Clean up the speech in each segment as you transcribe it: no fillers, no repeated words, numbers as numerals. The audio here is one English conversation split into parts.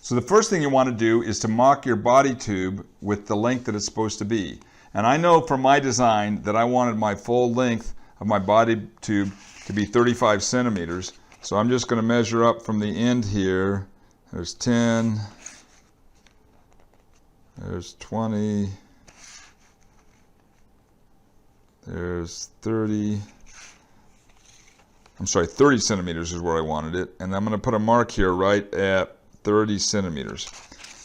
So the first thing you want to do is to mock your body tube with the length that it's supposed to be. And I know from my design that I wanted my full length of my body tube to be 35 centimeters. So I'm just going to measure up from the end here. There's 10, there's 20, there's 30. I'm sorry, 30 centimeters is where I wanted it. And I'm going to put a mark here right at 30 centimeters.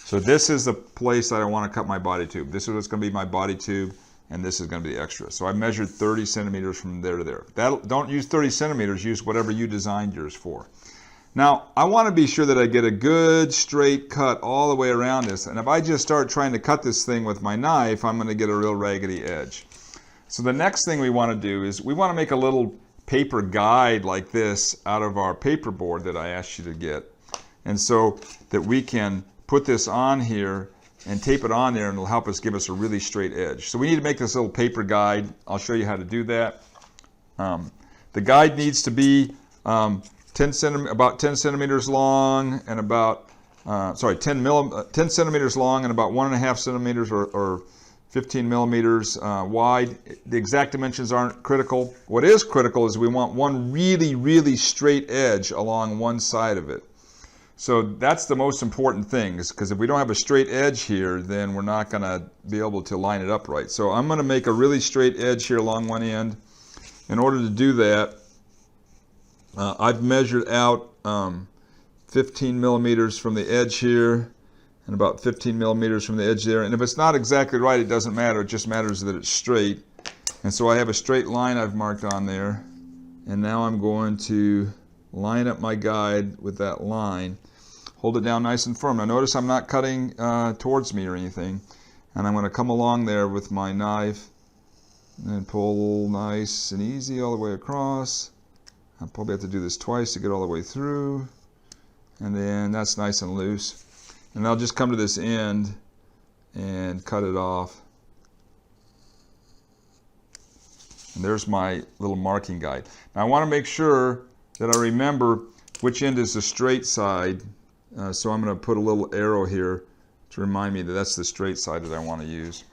So this is the place that I want to cut my body tube. This is what's going to be my body tube, and this is going to be the extra. So I measured 30 centimeters from there to there. Don't use 30 centimeters, use whatever you designed yours for. Now, I want to be sure that I get a good straight cut all the way around this. And if I just start trying to cut this thing with my knife, I'm going to get a real raggedy edge. So the next thing we want to do is we want to make a little paper guide like this out of our paper board that I asked you to get. And so that we can put this on here and tape it on there, and it'll help us give us a really straight edge. So we need to make this little paper guide. I'll show you how to do that. The guide needs to be about 10 centimeters long and about, 10 centimeters long and about 1.5 centimeters or 15 millimeters wide. The exact dimensions aren't critical. What is critical is we want one really, really straight edge along one side of it. So that's the most important thing, because if we don't have a straight edge here, then we're not going to be able to line it up right. So I'm going to make a really straight edge here along one end. In order to do that, I've measured out 15 millimeters from the edge here and about 15 millimeters from the edge there. And if it's not exactly right, it doesn't matter. It just matters that it's straight. And so I have a straight line I've marked on there. And now I'm going to line up my guide with that line. Hold it down nice and firm. Now notice I'm not cutting towards me or anything. And I'm going to come along there with my knife and pull nice and easy all the way across. I'll probably have to do this twice to get all the way through. And then that's nice and loose. And I'll just come to this end and cut it off. And there's my little marking guide. Now I want to make sure that I remember which end is the straight side. So I'm going to put a little arrow here to remind me that that's the straight side that I want to use.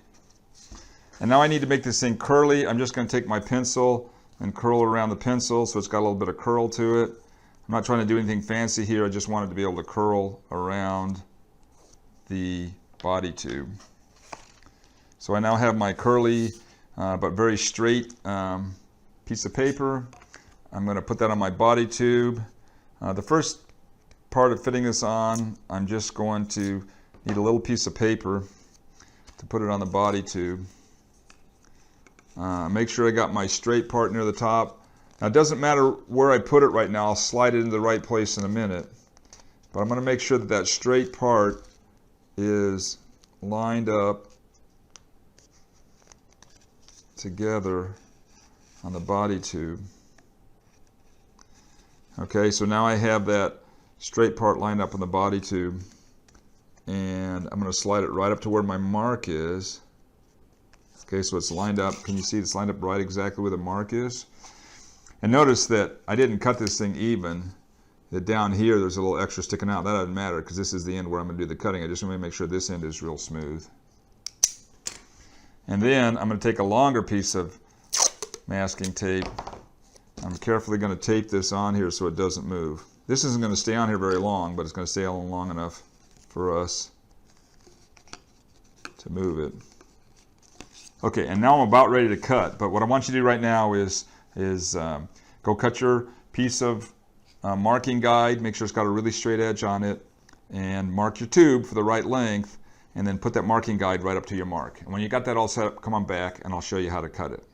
And now I need to make this thing curly. I'm just going to take my pencil and curl around the pencil so it's got a little bit of curl to it. I'm not trying to do anything fancy here. I just wanted to be able to curl around the body tube. So I now have my curly but very straight piece of paper. I'm going to put that on my body tube. The first part of fitting this on, I'm just going to need a little piece of paper to put it on the body tube. Make sure I got my straight part near the top. Now it doesn't matter where I put it right now. I'll slide it into the right place in a minute. But I'm going to make sure that that straight part is lined up together on the body tube. Okay, so now I have that straight part lined up on the body tube, and I'm going to slide it right up to where my mark is. Okay, so it's lined up. Can you see it's lined up right exactly where the mark is? And notice that I didn't cut this thing even. That down here there's a little extra sticking out. That doesn't matter because this is the end where I'm going to do the cutting. I just want to make sure this end is real smooth. And then I'm going to take a longer piece of masking tape. I'm carefully going to tape this on here so it doesn't move. This isn't going to stay on here very long, but it's going to stay on long enough for us to move it. Okay, and now I'm about ready to cut, but what I want you to do right now is go cut your piece of marking guide, make sure it's got a really straight edge on it, and mark your tube for the right length, and then put that marking guide right up to your mark. And when you got that all set up, come on back and I'll show you how to cut it.